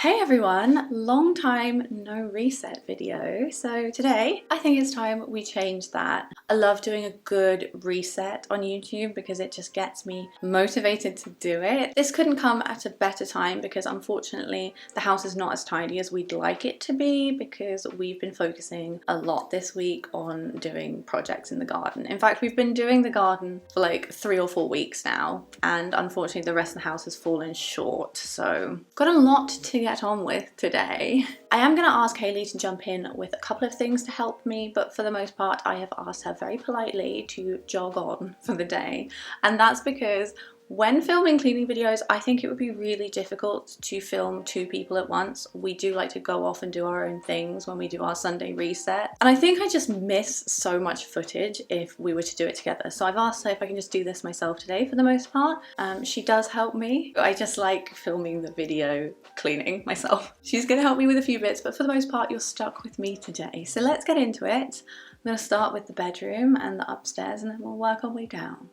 Hey everyone, long time no reset video. So today I think it's time we change that. I love doing a good reset on YouTube because it just gets me motivated to do it. This couldn't come at a better time because unfortunately the house is not as tidy as we'd like it to be because we've been focusing a lot this week on doing projects in the garden. In fact, we've been doing the garden for like 3 or 4 weeks now, and unfortunately the rest of the house has fallen short. So got a lot to get on with today. I am going to ask Hayley to jump in with a couple of things to help me, but for the most part I have asked her very politely to jog on for the day, and that's because when filming cleaning videos, I think it would be really difficult to film 2 people at once. We do like to go off and do our own things when we do our Sunday reset. And I think I just miss so much footage if we were to do it together. So I've asked her if I can just do this myself today for the most part. She does help me. I just like filming the video cleaning myself. She's gonna help me with a few bits, but for the most part, you're stuck with me today. So let's get into it. I'm gonna start with the bedroom and the upstairs, and then we'll work our way down.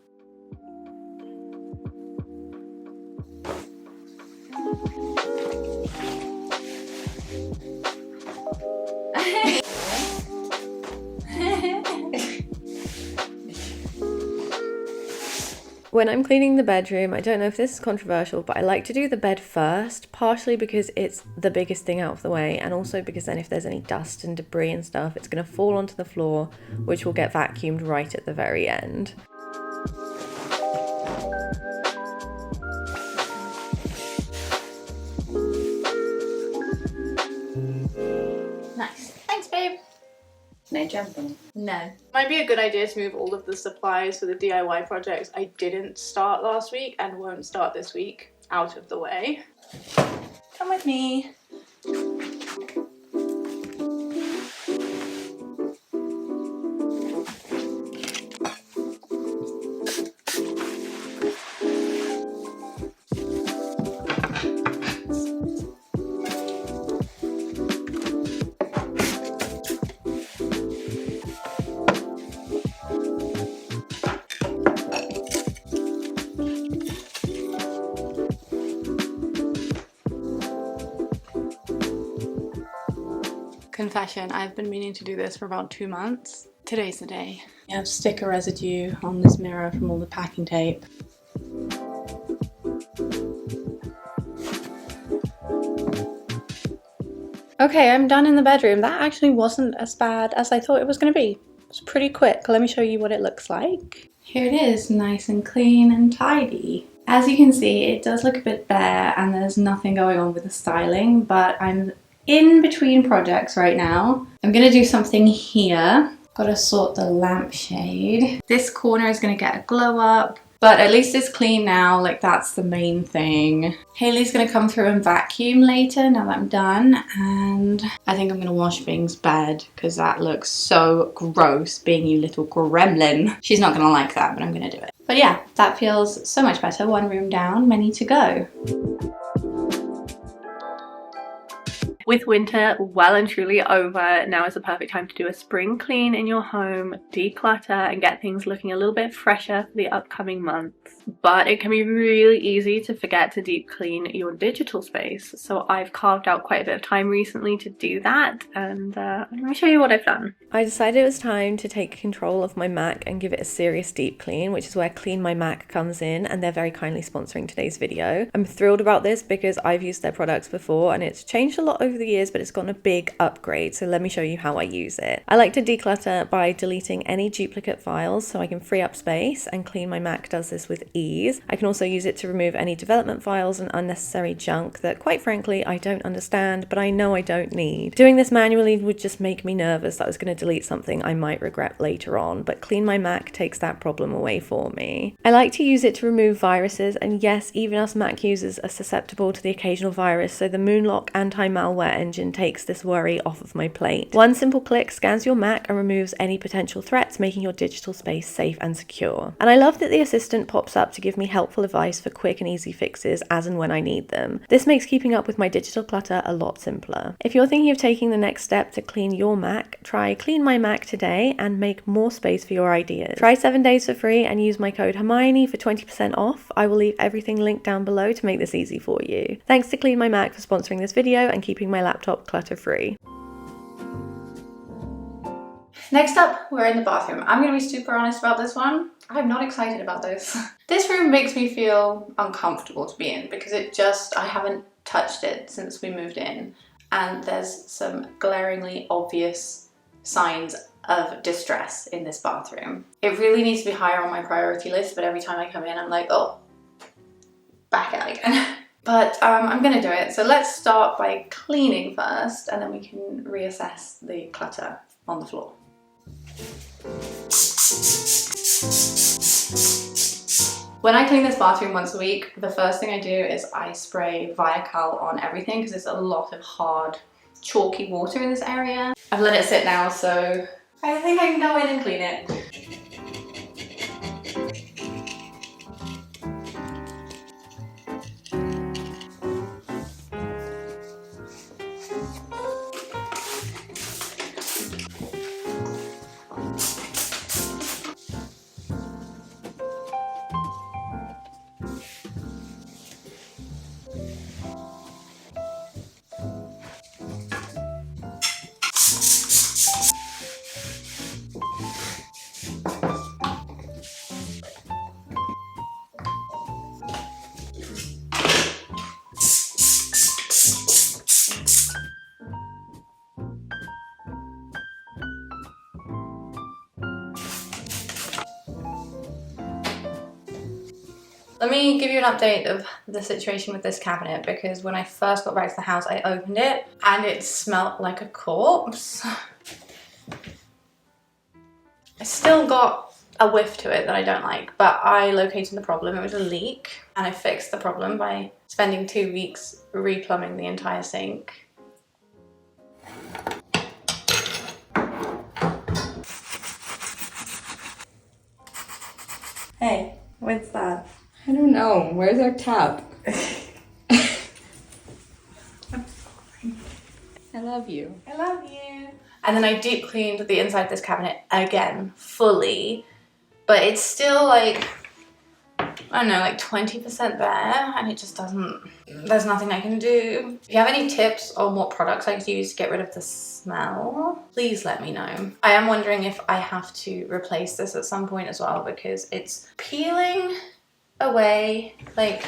When I'm cleaning the bedroom, I don't know if this is controversial, but I like to do the bed first, partially because it's the biggest thing out of the way, and also because then if there's any dust and debris and stuff, it's going to fall onto the floor, which will get vacuumed right at the very end. Nice. Thanks, babe. No jumping. No. Might be a good idea to move all of the supplies for the DIY projects I didn't start last week and won't start this week out of the way. Come with me. Confession, I've been meaning to do this for about 2 months. Today's the day. I have sticker residue on this mirror from all the packing tape. Okay, I'm done in the bedroom. That actually wasn't as bad as I thought it was going to be. It was pretty quick. Let me show you what it looks like. Here it is, nice and clean and tidy. As you can see, it does look a bit bare and there's nothing going on with the styling, but I'm in between projects right now. I'm gonna do something here. Gotta sort the lampshade. This corner is gonna get a glow up, but at least it's clean now, like that's the main thing. Hayley's gonna come through and vacuum later now that I'm done, and I think I'm gonna wash Bing's bed because that looks so gross, being you little gremlin. She's not gonna like that, but I'm gonna do it. But yeah, that feels so much better. 1 room down, many to go. With winter well and truly over, now is the perfect time to do a spring clean in your home, declutter and get things looking a little bit fresher for the upcoming months. But it can be really easy to forget to deep clean your digital space. So I've carved out quite a bit of time recently to do that, and let me show you what I've done. I decided it was time to take control of my Mac and give it a serious deep clean, which is where Clean My Mac comes in, and they're very kindly sponsoring today's video. I'm thrilled about this because I've used their products before and it's changed a lot over the years, but it's gotten a big upgrade. So let me show you how I use it. I like to declutter by deleting any duplicate files so I can free up space, and Clean My Mac does this with ease. I can also use it to remove any development files and unnecessary junk that, quite frankly, I don't understand, but I know I don't need. Doing this manually would just make me nervous that I was going to delete something I might regret later on, but Clean My Mac takes that problem away for me. I like to use it to remove viruses, and yes, even us Mac users are susceptible to the occasional virus, so the Moonlock anti-malware fire engine takes this worry off of my plate. One simple click scans your Mac and removes any potential threats, making your digital space safe and secure. And I love that the assistant pops up to give me helpful advice for quick and easy fixes as and when I need them. This makes keeping up with my digital clutter a lot simpler. If you're thinking of taking the next step to clean your Mac, try Clean My Mac today and make more space for your ideas. Try 7 days for free and use my code Hermione for 20% off. I will leave everything linked down below to make this easy for you. Thanks to Clean My Mac for sponsoring this video and keeping my laptop clutter free. Next up, we're in the bathroom. I'm gonna be super honest about this one. I'm not excited about this. This room makes me feel uncomfortable to be in because I haven't touched it since we moved in, and there's some glaringly obvious signs of distress in this bathroom. It really needs to be higher on my priority list, but every time I come in, I'm like, oh, back out again. But I'm gonna do it. So let's start by cleaning first, and then we can reassess the clutter on the floor. When I clean this bathroom once a week, the first thing I do is I spray Viacal on everything because there's a lot of hard, chalky water in this area. I've let it sit now, so I think I can go in and clean it. Let me give you an update of the situation with this cabinet, because when I first got back to the house, I opened it and it smelled like a corpse. I still got a whiff to it that I don't like, but I located the problem. It was a leak, and I fixed the problem by spending 2 weeks replumbing the entire sink. Hey, What's that? I don't know. Where's our tap? I love you. I love you. And then I deep cleaned the inside of this cabinet again, fully, but it's still like, I don't know, like 20% there, and it just doesn't, there's nothing I can do. If you have any tips on what products I could use to get rid of the smell, please let me know. I am wondering if I have to replace this at some point as well, because it's peeling away, like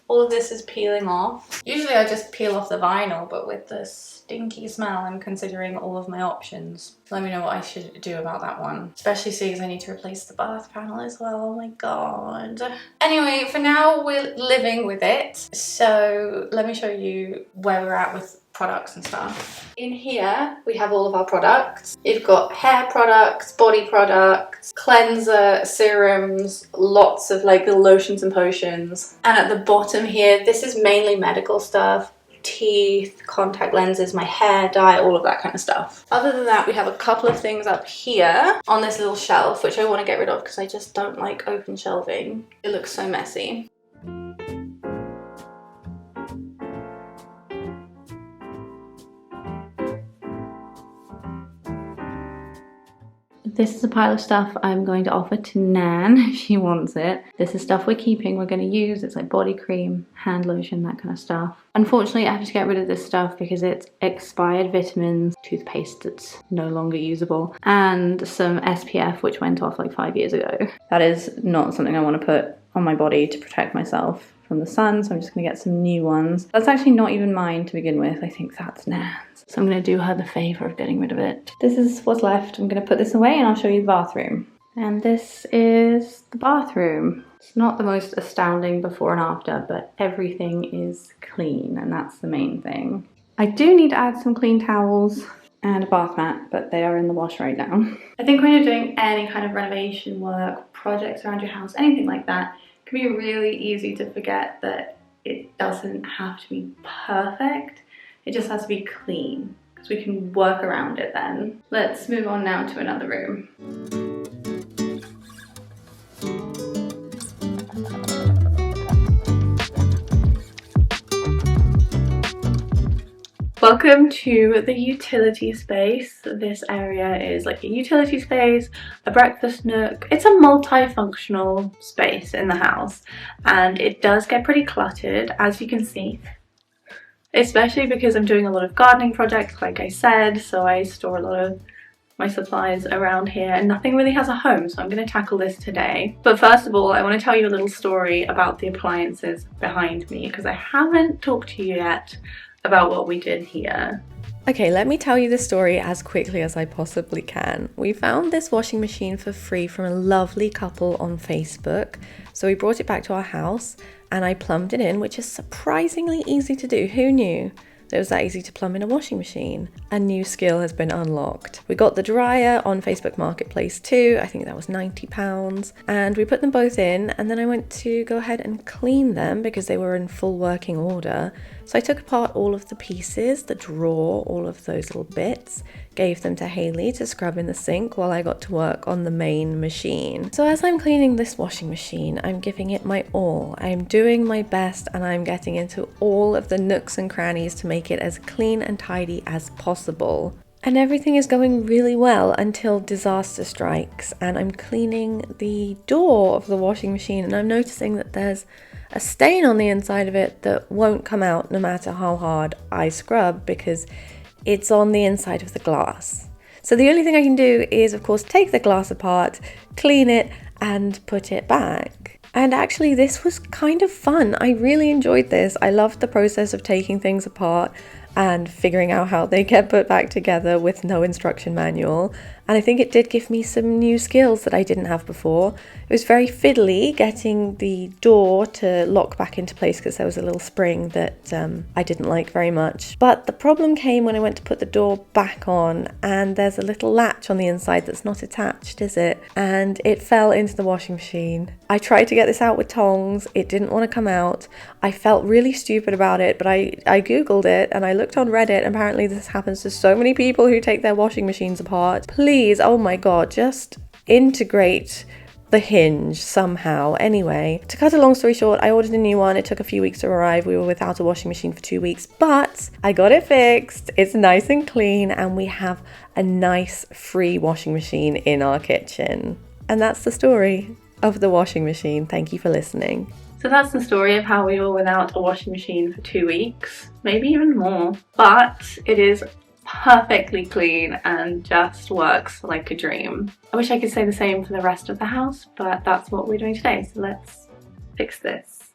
all of this is peeling off. Usually I just peel off the vinyl, but with the stinky smell, I'm considering all of my options. Let me know what I should do about that one, especially seeing as I need to replace the bath panel as well. Oh my god. Anyway, for now we're living with it, so let me show you where we're at with products and stuff. In here we have all of our products. You've got hair products, body products, cleanser, serums, lots of like lotions and potions. And at the bottom here, this is mainly medical stuff. Teeth, contact lenses, my hair dye, all of that kind of stuff. Other than that, we have a couple of things up here on this little shelf, which I want to get rid of because I just don't like open shelving. It looks so messy. This is a pile of stuff I'm going to offer to Nan if she wants it. This is stuff we're keeping, we're going to use. It's like body cream, hand lotion, that kind of stuff. Unfortunately, I have to get rid of this stuff because it's expired vitamins, toothpaste that's no longer usable, and some SPF which went off like 5 years ago. That is not something I want to put on my body to protect myself from the sun, so I'm just going to get some new ones. That's actually not even mine to begin with. I think that's Nan's. So I'm going to do her the favour of getting rid of it. This is what's left. I'm going to put this away and I'll show you the bathroom. And this is the bathroom. It's not the most astounding before and after, but everything is clean, and that's the main thing. I do need to add some clean towels and a bath mat, but they are in the wash right now. I think when you're doing any kind of renovation work, projects around your house, anything like that, it can be really easy to forget that it doesn't have to be perfect. It just has to be clean because we can work around it then. Let's move on now to another room. Welcome to the utility space. This area is like a utility space, a breakfast nook. It's a multifunctional space in the house, and it does get pretty cluttered, as you can see. Especially because I'm doing a lot of gardening projects, like I said, so I store a lot of my supplies around here and nothing really has a home, so I'm going to tackle this today. But first of all, I want to tell you a little story about the appliances behind me because I haven't talked to you yet about what we did here. Okay, let me tell you the story as quickly as I possibly can. We found this washing machine for free from a lovely couple on Facebook. So we brought it back to our house and I plumbed it in, which is surprisingly easy to do. Who knew it was that easy to plumb in a washing machine? A new skill has been unlocked. We got the dryer on Facebook Marketplace too. I think that was £90. And we put them both in, and then I went to go ahead and clean them because they were in full working order. So I took apart all of the pieces, the drawer, all of those little bits, gave them to Hayley to scrub in the sink while I got to work on the main machine. So as I'm cleaning this washing machine, I'm giving it my all. I'm doing my best and I'm getting into all of the nooks and crannies to make it as clean and tidy as possible. And everything is going really well until disaster strikes and I'm cleaning the door of the washing machine and I'm noticing that there's a stain on the inside of it that won't come out no matter how hard I scrub because it's on the inside of the glass. So the only thing I can do is, of course, take the glass apart, clean it, and put it back. And actually, this was kind of fun. I really enjoyed this. I loved the process of taking things apart and figuring out how they get put back together with no instruction manual. And I think it did give me some new skills that I didn't have before. It was very fiddly getting the door to lock back into place because there was a little spring that I didn't like very much. But the problem came when I went to put the door back on and there's a little latch on the inside that's not attached, is it? And it fell into the washing machine. I tried to get this out with tongs. It didn't want to come out. I felt really stupid about it, but I Googled it and I looked on Reddit. Apparently this happens to so many people who take their washing machines apart. Please, oh my god, just integrate the hinge somehow. Anyway, to cut a long story short, I ordered a new one. It took a few weeks to arrive. We were without a washing machine for 2 weeks, but I got it fixed. It's nice and clean and we have a nice free washing machine in our kitchen. And that's the story of the washing machine. Thank you for listening. So that's the story of how we were without a washing machine for 2 weeks, maybe even more. But it is perfectly clean and just works like a dream. I wish I could say the same for the rest of the house, but that's what we're doing today. So let's fix this.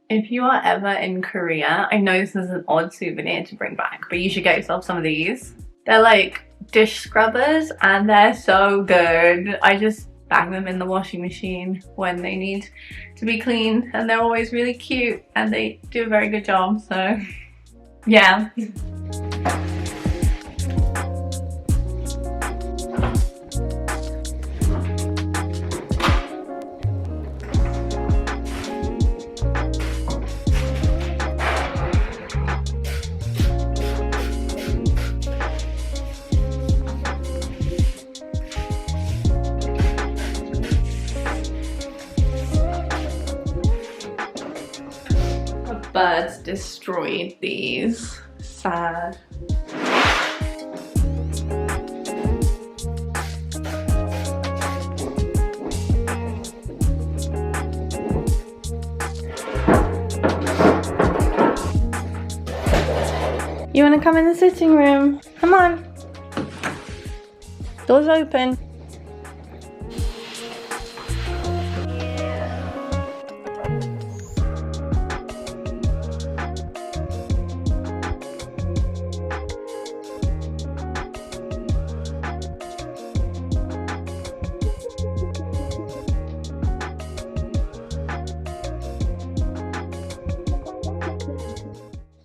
If you are ever in Korea, I know this is an odd souvenir to bring back, but you should get yourself some of these. They're like dish scrubbers and they're so good. I just bang them in the washing machine when they need to be cleaned and they're always really cute and they do a very good job, so yeah. Birds destroyed these. Sad. You want to come in the sitting room? Come on. Door's open.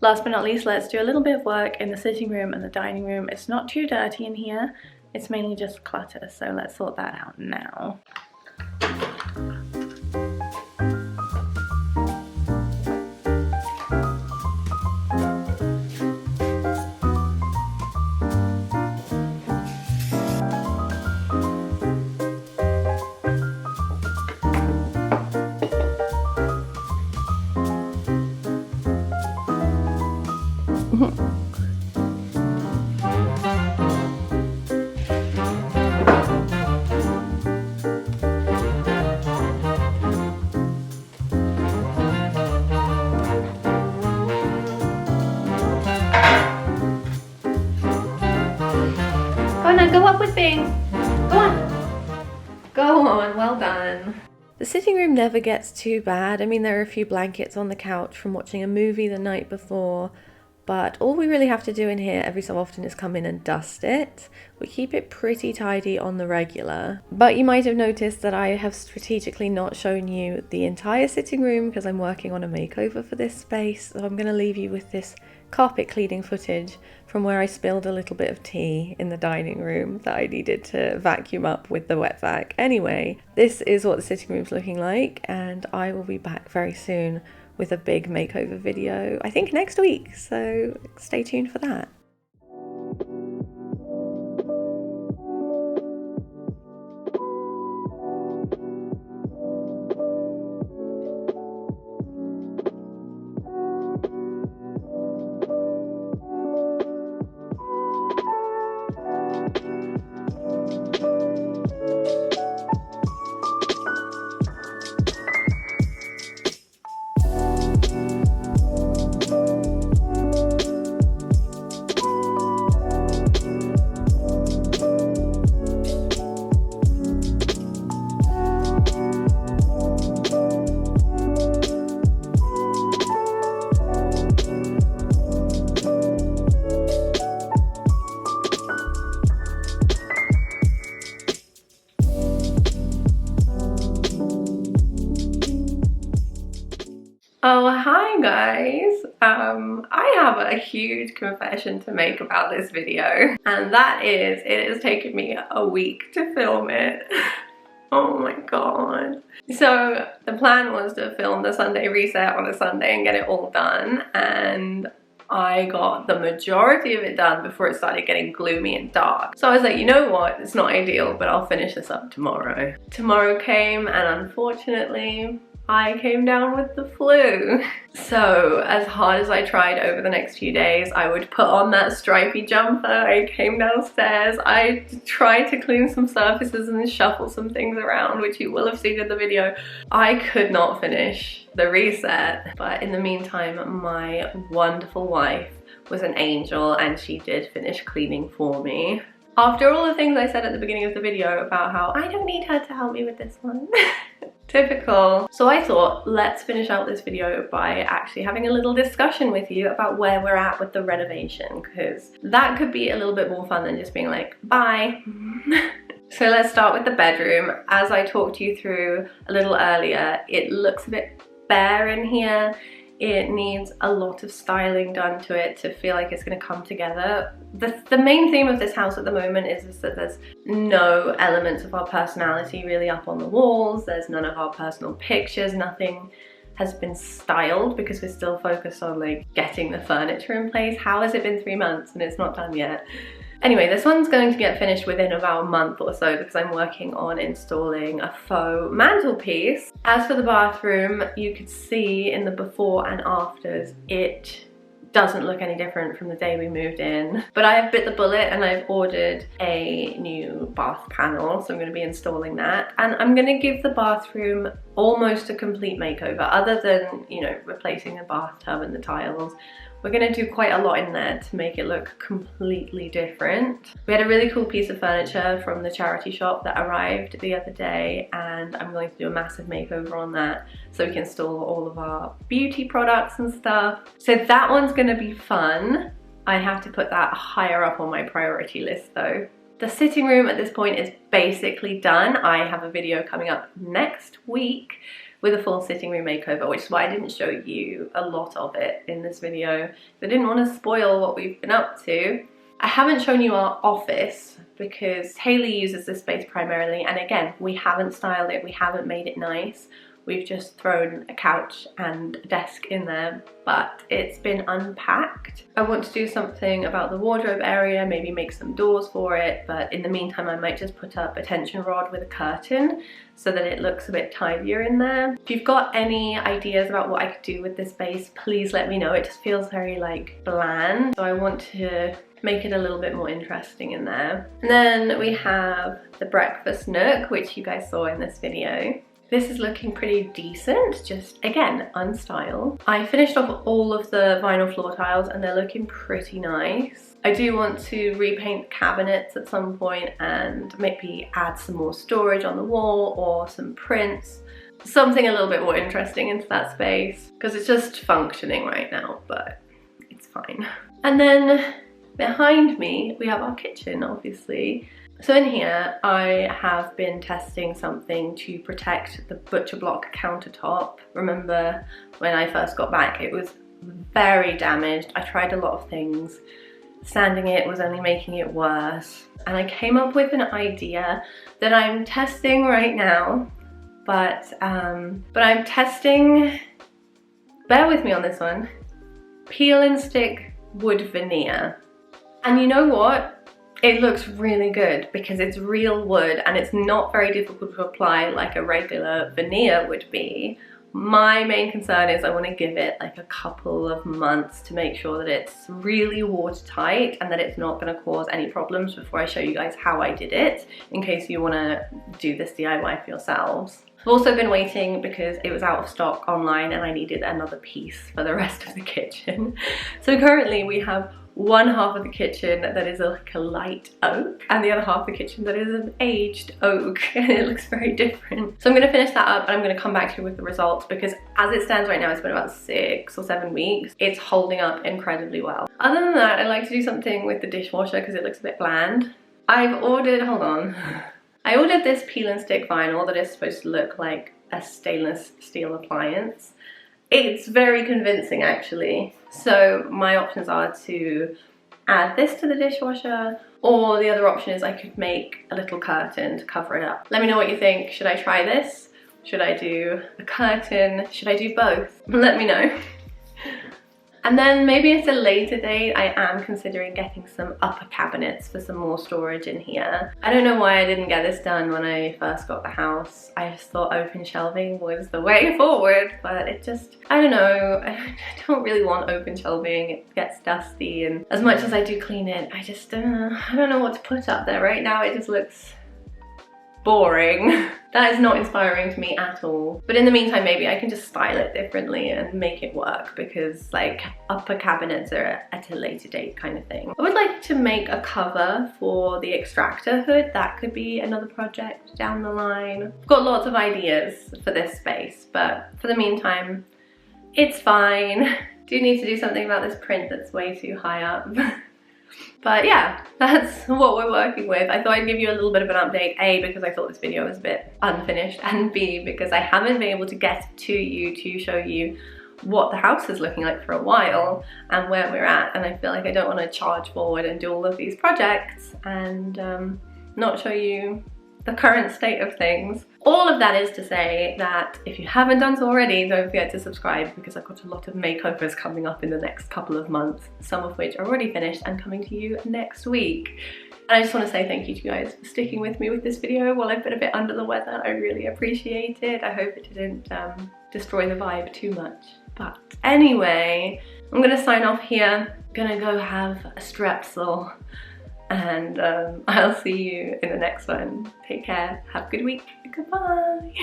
Last but not least, let's do a little bit of work in the sitting room and the dining room. It's not too dirty in here. It's mainly just clutter, so let's sort that out now. sleeping. Go on. Go on, well done. The sitting room never gets too bad. I mean, there are a few blankets on the couch from watching a movie the night before, but all we really have to do in here every so often is come in and dust it. We keep it pretty tidy on the regular. But you might have noticed that I have strategically not shown you the entire sitting room because I'm working on a makeover for this space. So I'm going to leave you with this carpet cleaning footage from where I spilled a little bit of tea in the dining room that I needed to vacuum up with the wet vac. Anyway, this is what the sitting room's looking like, and I will be back very soon with a big makeover video, I think next week, so stay tuned for that. Oh, hi guys. I have a huge confession to make about this video, and that is it has taken me a week to film it. Oh my god. So the plan was to film the Sunday reset on a Sunday and get it all done, and I got the majority of it done before it started getting gloomy and dark. So I was like, you know what, it's not ideal, but I'll finish this up tomorrow. Tomorrow came, and unfortunately I came down with the flu. So as hard as I tried over the next few days, I would put on that stripy jumper, I came downstairs, I tried to clean some surfaces and shuffle some things around, which you will have seen in the video. I could not finish the reset, but in the meantime, my wonderful wife was an angel and she did finish cleaning for me. After all the things I said at the beginning of the video about how I don't need her to help me with this one. Typical. So I thought, let's finish out this video by actually having a little discussion with you about where we're at with the renovation, because that could be a little bit more fun than just being like, bye. So let's start with the bedroom. As I talked you through a little earlier, it looks a bit bare in here. It needs a lot of styling done to it to feel like it's going to come together. The main theme of this house at the moment is that there's no elements of our personality really up on the walls. There's none of our personal pictures. Nothing has been styled because we're still focused on like getting the furniture in place. How has it been 3 months and it's not done yet? Anyway, this one's going to get finished within about a month or so because I'm working on installing a faux mantelpiece. As for the bathroom, you could see in the before and afters, it doesn't look any different from the day we moved in. But I have bit the bullet and I've ordered a new bath panel, so I'm going to be installing that. And I'm going to give the bathroom almost a complete makeover, other than, you know, replacing the bathtub and the tiles. We're going to do quite a lot in there to make it look completely different. We had a really cool piece of furniture from the charity shop that arrived the other day, and I'm going to do a massive makeover on that so we can install all of our beauty products and stuff. So that one's going to be fun. I have to put that higher up on my priority list though. The sitting room at this point is basically done. I have a video coming up next week with a full sitting room makeover, which is why I didn't show you a lot of it in this video. I didn't want to spoil what we've been up to. I haven't shown you our office because Hayley uses this space primarily, and again, we haven't styled it, we haven't made it nice. We've just thrown a couch and a desk in there, but it's been unpacked. I want to do something about the wardrobe area, maybe make some doors for it, but in the meantime I might just put up a tension rod with a curtain so that it looks a bit tidier in there. If you've got any ideas about what I could do with this space, please let me know. It just feels very like bland, so I want to make it a little bit more interesting in there. And then we have the breakfast nook, which you guys saw in this video. This is looking pretty decent, just again, unstyled. I finished off all of the vinyl floor tiles and they're looking pretty nice. I do want to repaint cabinets at some point and maybe add some more storage on the wall or some prints. Something a little bit more interesting into that space because it's just functioning right now, but it's fine. And then behind me, we have our kitchen, obviously. So in here, I have been testing something to protect the butcher block countertop. Remember when I first got back, it was very damaged. I tried a lot of things. Sanding it was only making it worse. And I came up with an idea that I'm testing right now, but I'm testing, bear with me on this one, peel and stick wood veneer. And you know what? It looks really good because it's real wood and it's not very difficult to apply like a regular veneer would be. My main concern is I want to give it like a couple of months to make sure that it's really watertight and that it's not going to cause any problems before I show you guys how I did it, in case you want to do this DIY for yourselves. I've also been waiting because it was out of stock online and I needed another piece for the rest of the kitchen. So currently we have one half of the kitchen that is like a light oak and the other half of the kitchen that is an aged oak, and it looks very different. So I'm going to finish that up and I'm going to come back to you with the results, because as it stands right now, it's been about 6 or 7 weeks. It's holding up incredibly well. Other than that, I like to do something with the dishwasher because it looks a bit bland. I've ordered, hold on, I ordered this peel and stick vinyl that is supposed to look like a stainless steel appliance. It's very convincing actually. So my options are to add this to the dishwasher, or the other option is I could make a little curtain to cover it up. Let me know what you think. Should I try this? Should I do a curtain? Should I do both? Let me know. And then maybe at a later date, I am considering getting some upper cabinets for some more storage in here. I don't know why I didn't get this done when I first got the house. I just thought open shelving was the way forward, but it just, I don't know. I don't really want open shelving. It gets dusty, and as much as I do clean it, I just, I don't know what to put up there right now. It just looks boring. That is not inspiring to me at all. But in the meantime, maybe I can just style it differently and make it work, because like upper cabinets are at a later date kind of thing. I would like to make a cover for the extractor hood. That could be another project down the line. I've got lots of ideas for this space, but for the meantime, it's fine. Do need to do something about this print that's way too high up. But yeah, that's what we're working with. I thought I'd give you a little bit of an update, A, because I thought this video was a bit unfinished, and B, because I haven't been able to get to you to show you what the house is looking like for a while and where we're at. And I feel like I don't want to charge forward and do all of these projects and not show you the current state of things. All of that is to say that if you haven't done so already, don't forget to subscribe, because I've got a lot of makeovers coming up in the next couple of months, some of which are already finished and coming to you next week. And I just want to say thank you to you guys for sticking with me with this video while I've been a bit under the weather. I really appreciate it. I hope it didn't destroy the vibe too much. But anyway, I'm gonna sign off here. I'm gonna go have a strepsil, and I'll see you in the next one. Take care, have a good week, goodbye.